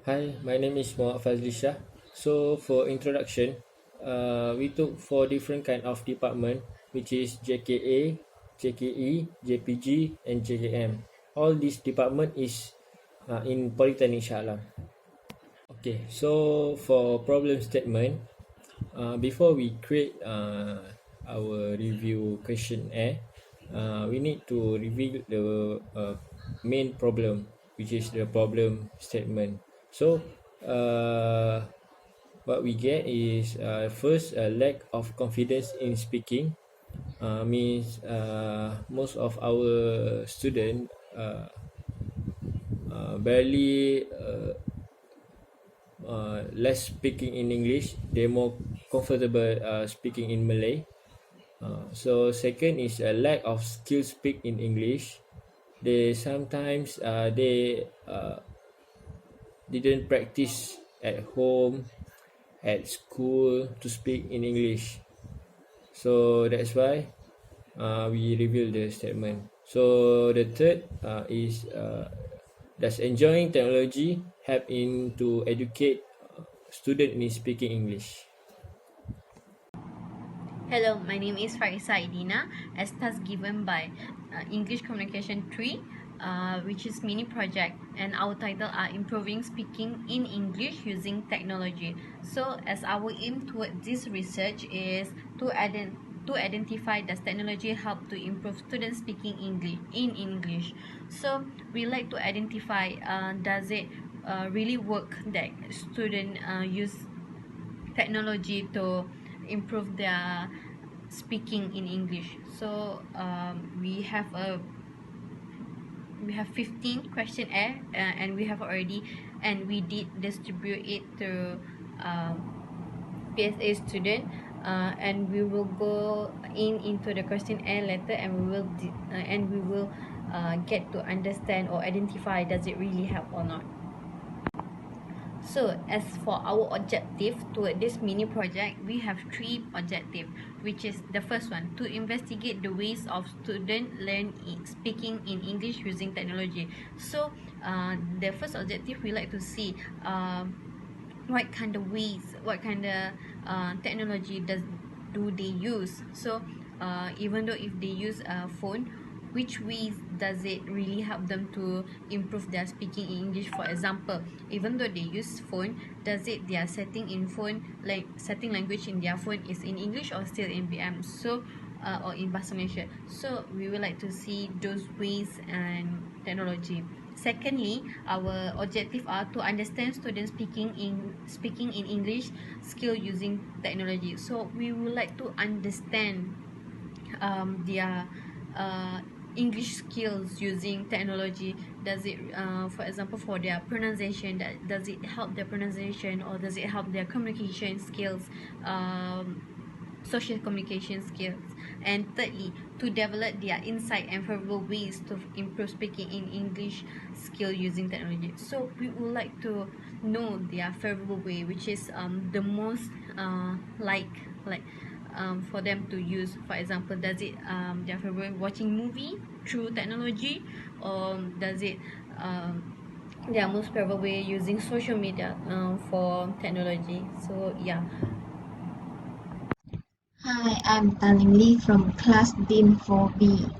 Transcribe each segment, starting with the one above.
Hi, my name is Muhammad Fazli Shah. So for introduction, we took four different kind of department, which is JKA, JKE, JPG, and JKM. All this department is in Polytechnic Shah Alam. Okay, so for problem statement, before we create our review questionnaire, we need to reveal the main problem, which is the problem statement. So, what we get is first a lack of confidence in speaking. Means most of our student barely less speaking in English. They're more comfortable speaking in Malay. So second is a lack of skill speak in English. They sometimes they didn't practice at home, at school to speak in English. So that's why we reveal the statement. So the third is does enjoying technology help in to educate student in speaking English? Hello, my name is Farisa Idina, as task given by English Communication 3, which is mini project, and our title are Improving Speaking in English Using Technology. So as our aim toward this research is to identify does technology help to improve students speaking English. So we like to identify does it really work that student use technology to improve their speaking in English. So we have 15 questionnaire, and we did distribute it to PSA student, and we will go into the questionnaire later, and we will get to understand or identify does it really help or not. So as for our objective toward this mini project, we have three objectives, which is the first one, to investigate the ways of student learn speaking in English using technology. So the first objective, we like to see what kind of ways, what kind of technology do they use. So even though if they use a phone, which ways does it really help them to improve their speaking in English? For example, even though they use phone, does it their setting in phone, like setting language in their phone is in English or still in BM? So or in Bahasa Malaysia. So we would like to see those ways and technology. Secondly, our objective are to understand students speaking in English skill using technology. So we would like to understand their English skills using technology. Does it, for example, for their pronunciation, does it help their pronunciation, or does it help their communication skills, social communication skills? And thirdly, to develop their insight and favorable ways to improve speaking in English skill using technology. So we would like to know their favorable way, which is the most like for them to use. For example, does it their favorite watching movie through technology, or does it their most favorite way using social media for technology? So yeah. Hi, I'm Taling Lee from class Dean 4B.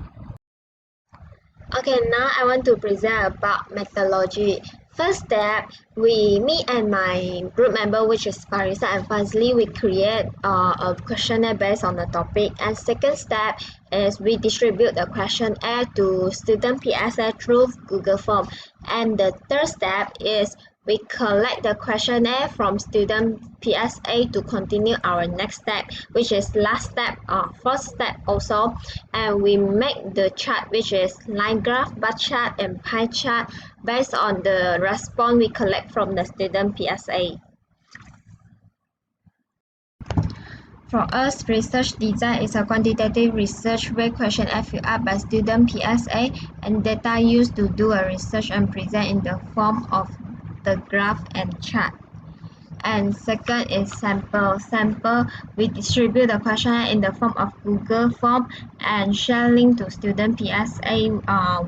Okay, now I want to present about methodology. First step, me and my group member, which is Parisa and Fazli, we create a questionnaire based on the topic. And second step is we distribute the questionnaire to student PSA through Google Form. And the third step is we collect the questionnaire from student PSA to continue our next step, which is last step or fourth step also. And we make the chart, which is line graph, bar chart, and pie chart based on the response we collect from the student PSA. For us, research design is a quantitative research where questions are filled up by student PSA and data used to do a research and present in the form of the graph and chart. And second is sample. Sample, we distribute the questionnaire in the form of Google form and share link to student PSA,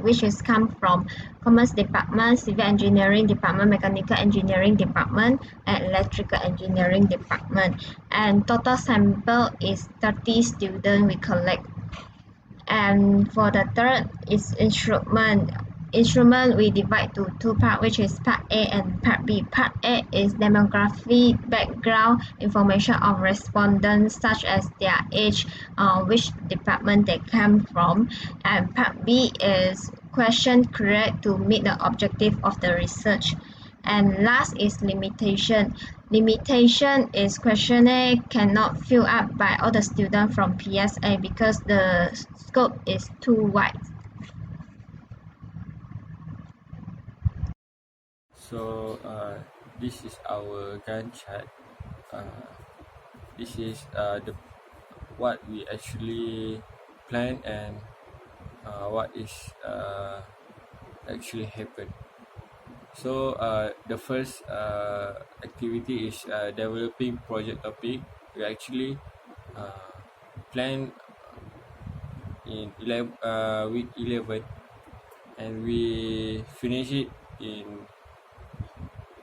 which is come from Commerce Department, Civil Engineering Department, Mechanical Engineering Department, and Electrical Engineering Department. And total sample is 30 students we collect. And for the third is instrument. Instrument we divide to two parts, which is part A and part B. Part A is demography, background information of respondents such as their age, which department they come from, and part B is question created to meet the objective of the research. And last is limitation. Limitation is questionnaire cannot fill up by all the students from PSA because the scope is too wide. So this is our Gantt chart. This is the what we actually plan and what is actually happened. So the first activity is developing project topic. We actually plan in week 11 and we finish it in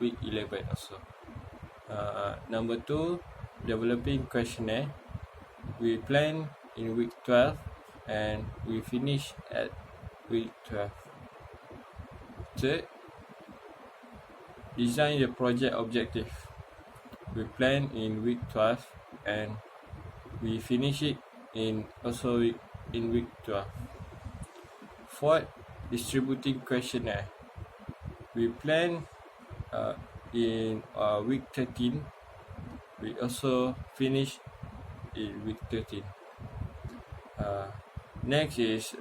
week 11 also. Number 2, developing questionnaire. We plan in week 12 and we finish at week 12. Third, design the project objective. We plan in week 12 and we finish it in week 12. Fourth, distributing questionnaire. We plan in week 13. We also finish in week 13. Next is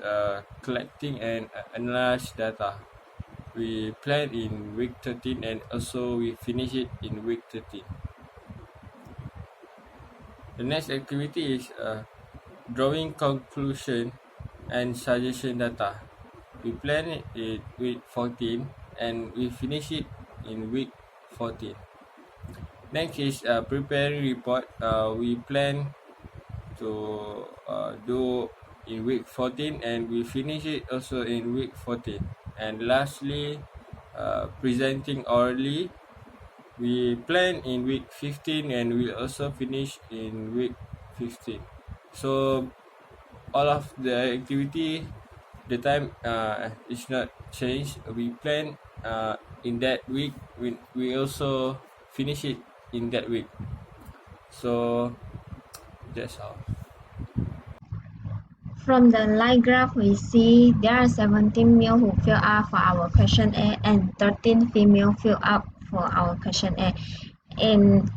collecting and analyze data. We plan in week 13 and also we finish it in week 13. The next activity is drawing conclusion and suggestion data. We plan it in week 14 and we finish it in week 14. Next is preparing report. We plan to do in week 14 and we finish it also in week 14. And lastly, presenting orally. We plan in week 15 and we'll also finish in week 15. So all of the activity, the time is not changed. We plan in that week. We also finish it in that week. So that's all. From the line graph, we see there are 17 male who fill up for our questionnaire and 13 female fill up for our questionnaire. And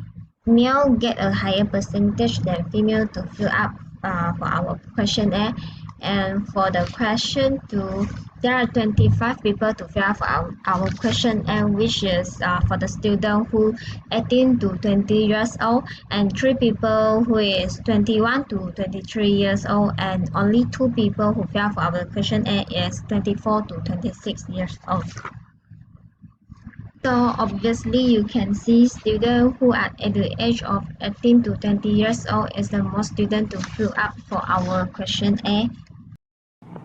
male get a higher percentage than female to fill up for our questionnaire. And for the question 2, there are 25 people to fill up for our questionnaire, which is for the student who 18 to 20 years old, and 3 people who is 21 to 23 years old, and only 2 people who fill up for our questionnaire is 24 to 26 years old. So obviously you can see students who are at the age of 18 to 20 years old is the most student to fill up for our questionnaire.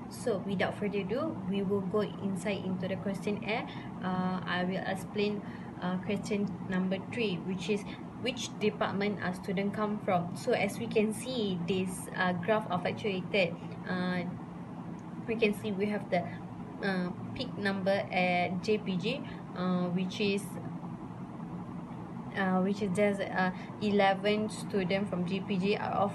So without further ado, we will go inside into the questionnaire. I will explain question number 3, which is which department a student come from. So as we can see this graph of actuated, we can see we have the peak number at JPG, which is just 11 students from JPG out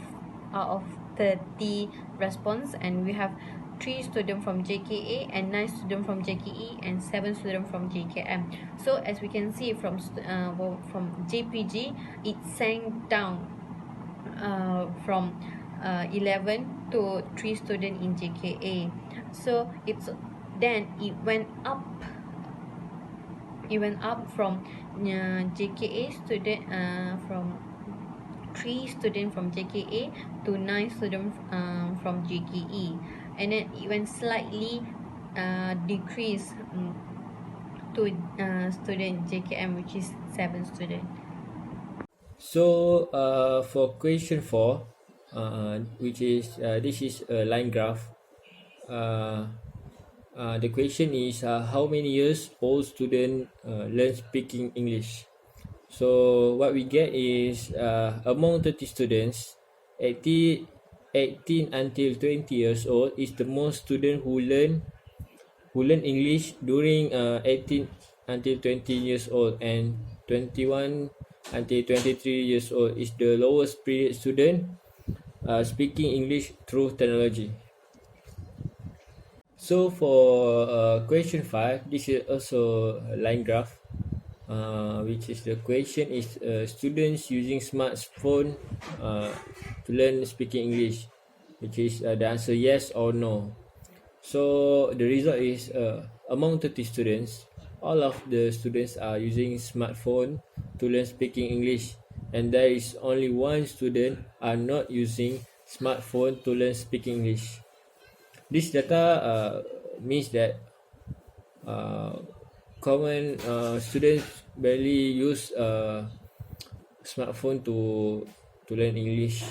of 30 response, and we have 3 students from JKA and 9 students from JKE and 7 students from JKM. So as we can see from JPG, it sank down from 11 to 3 students in JKA. So it went up from JKA student from 3 students from JKA to 9 students from JKE, and then it went slightly decrease to student JKM, which is 7 students. So for question 4, which is this is a line graph. The question is how many years old student learn speaking English. So what we get is among 30 students, 18 until 20 years old is the most student who learn English during 18 until 20 years old, and 21 until 23 years old is the lowest period student speaking English through technology. So for question 5, this is also a line graph, which is the question is students using smartphone to learn speaking English, which is the answer yes or no. So the result is among 30 students, all of the students are using smartphone to learn speaking English, and there is only one student are not using smartphone to learn speaking English. This data means that common students barely use smartphone to learn English.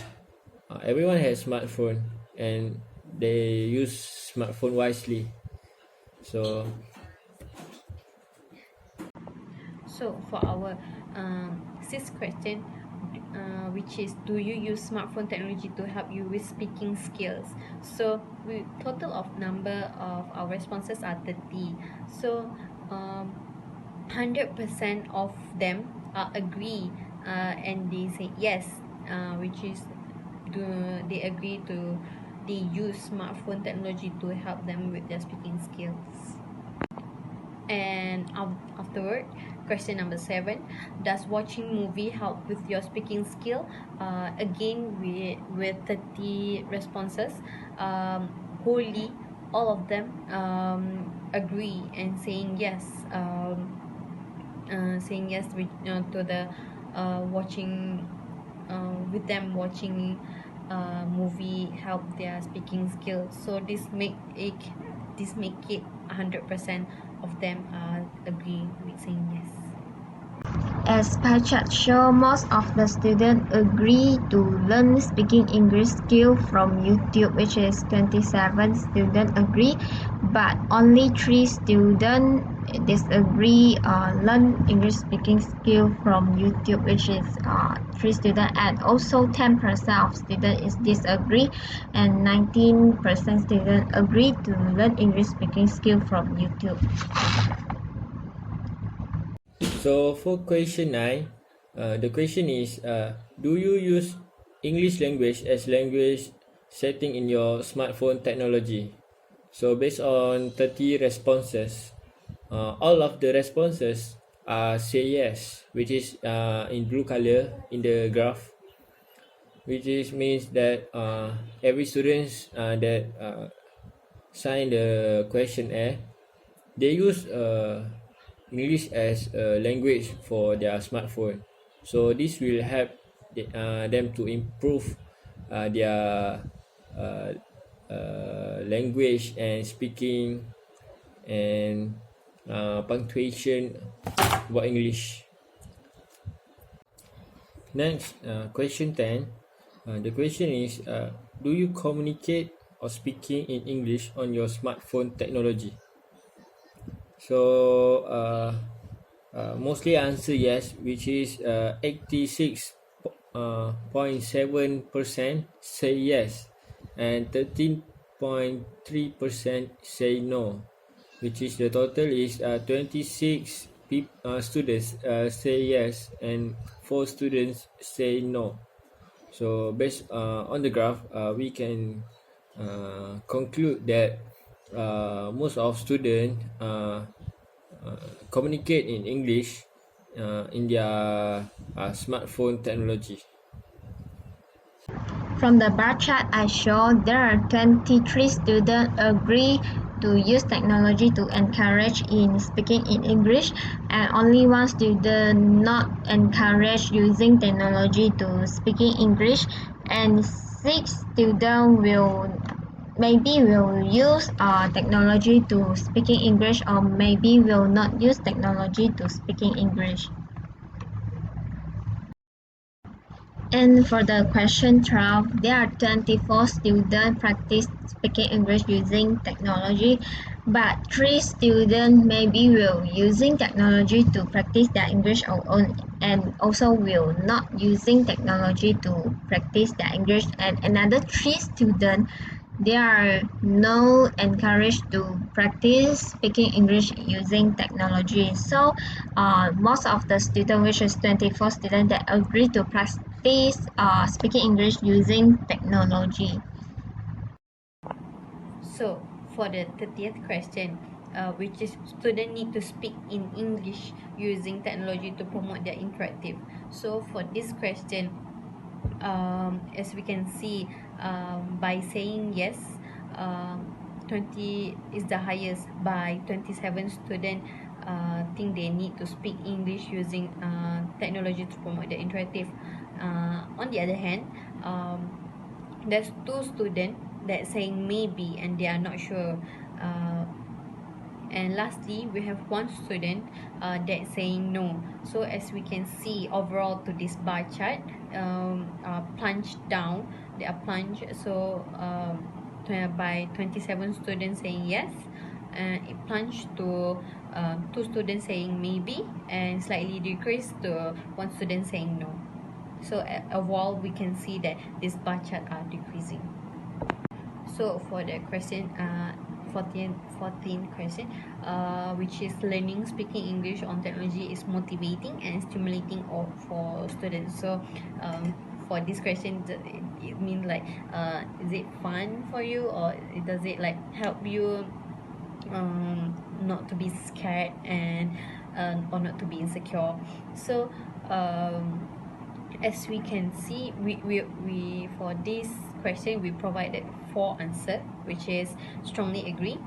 Everyone has smartphone and they use smartphone wisely. So for our sixth question, which is, do you use smartphone technology to help you with speaking skills? So we total of number of our responses are 30. So 100% of them agree, and they say yes, which is they agree to they use smartphone technology to help them with their speaking skills. And afterward, question number 7, does watching movie help with your speaking skill? Again, with 30 responses, wholly all of them agree and saying yes, to the watching, with them watching movie help their speaking skills. So this make it 100% of them agree with saying yes. As pie chart show, most of the students agree to learn speaking English skill from YouTube, which is 27 students agree, but only 3 students disagree learn English speaking skill from YouTube, which is 3 students, and also 10% of students is disagree, and 19% students agree to learn English speaking skill from YouTube. So for question 9, the question is, do you use English language as language setting in your smartphone technology? So based on 30 responses, all of the responses say yes, which is in blue color in the graph, which is means that every students that sign the questionnaire, they use English as a language for their smartphone. So this will help them to improve their language and speaking and punctuation about English. Next, question 10. The question is, do you communicate or speaking in English on your smartphone technology? So mostly answer yes, which is 86.7% say yes, and 13.3% say no, which is the total is 26 students say yes and 4 students say no. So based on the graph, we can conclude that most of students communicate in English in their smartphone technology. From the bar chart I showed, there are 23 students agree to use technology to encourage in speaking in English, and only 1 student not encourage using technology to speaking English, and 6 students will use technology to speaking English, or maybe will not use technology to speaking English. And for the question 12, there are 24 students practice speaking English using technology, but 3 students maybe will using technology to practice their English alone and also will not using technology to practice their English, and another 3 students they are no encouraged to practice speaking English using technology. So most of the student, which is 24 students, that agree to practice speaking English using technology. So for the 30th question, which is student need to speak in English using technology to promote their interactive. So for this question, as we can see, by saying yes, 20 is the highest. By 27 student think they need to speak English using technology to promote their interactive. On the other hand, there's 2 students that saying maybe and they are not sure. And lastly, we have 1 student that saying no. So as we can see overall to this bar chart, plunged down, they are plunged. So by 27 students saying yes, and it plunged to 2 students saying maybe, and slightly decreased to 1 student saying no. So overall we can see that this bar chart are decreasing. So for the question 14 question, which is learning speaking English on technology is motivating and stimulating for students. So for this question, it means like is it fun for you, or does it like help you not to be scared and or not to be insecure? So as we can see, we for this question we provided 4 answers, which is strongly agree,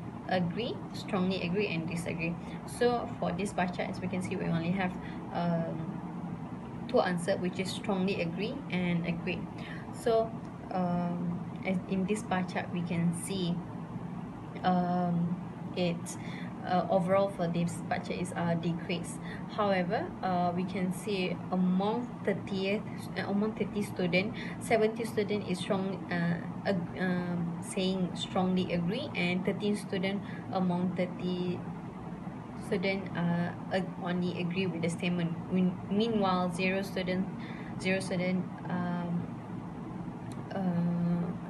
strongly agree, and disagree. So for this bar chart, as we can see, we only have 2 answers, which is strongly agree and agree. So as in this bar chart we can see it overall for this budget is decrease. However, we can see among 30 students, 70 students is strong saying strongly agree, and 13 students among 30 student only agree with the statement. Meanwhile, 0 student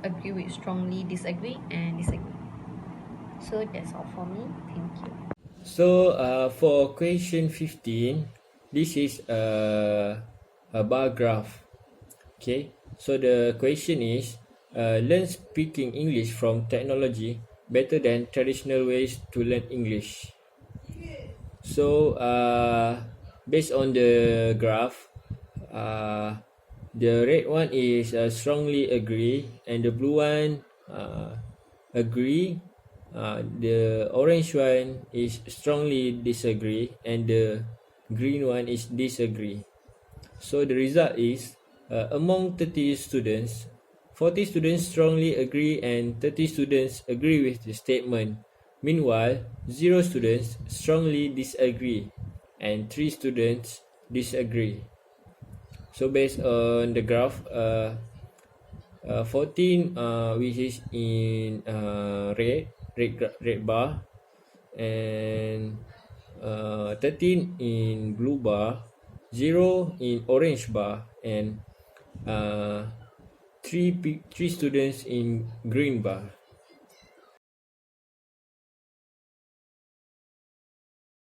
agree with strongly disagree and disagree. So that's all for me. Thank you. So for question 15, this is a bar graph. Okay, so the question is, learn speaking English from technology better than traditional ways to learn English. So based on the graph, the red one is strongly agree, and the blue one agree. The orange one is strongly disagree, and the green one is disagree. So the result is among 30 students, 40 students strongly agree and 30 students agree with the statement. Meanwhile, 0 students strongly disagree and 3 students disagree. So based on the graph, 14 which is in red bar, and 13 in blue bar, 0 in orange bar, and three students in green bar.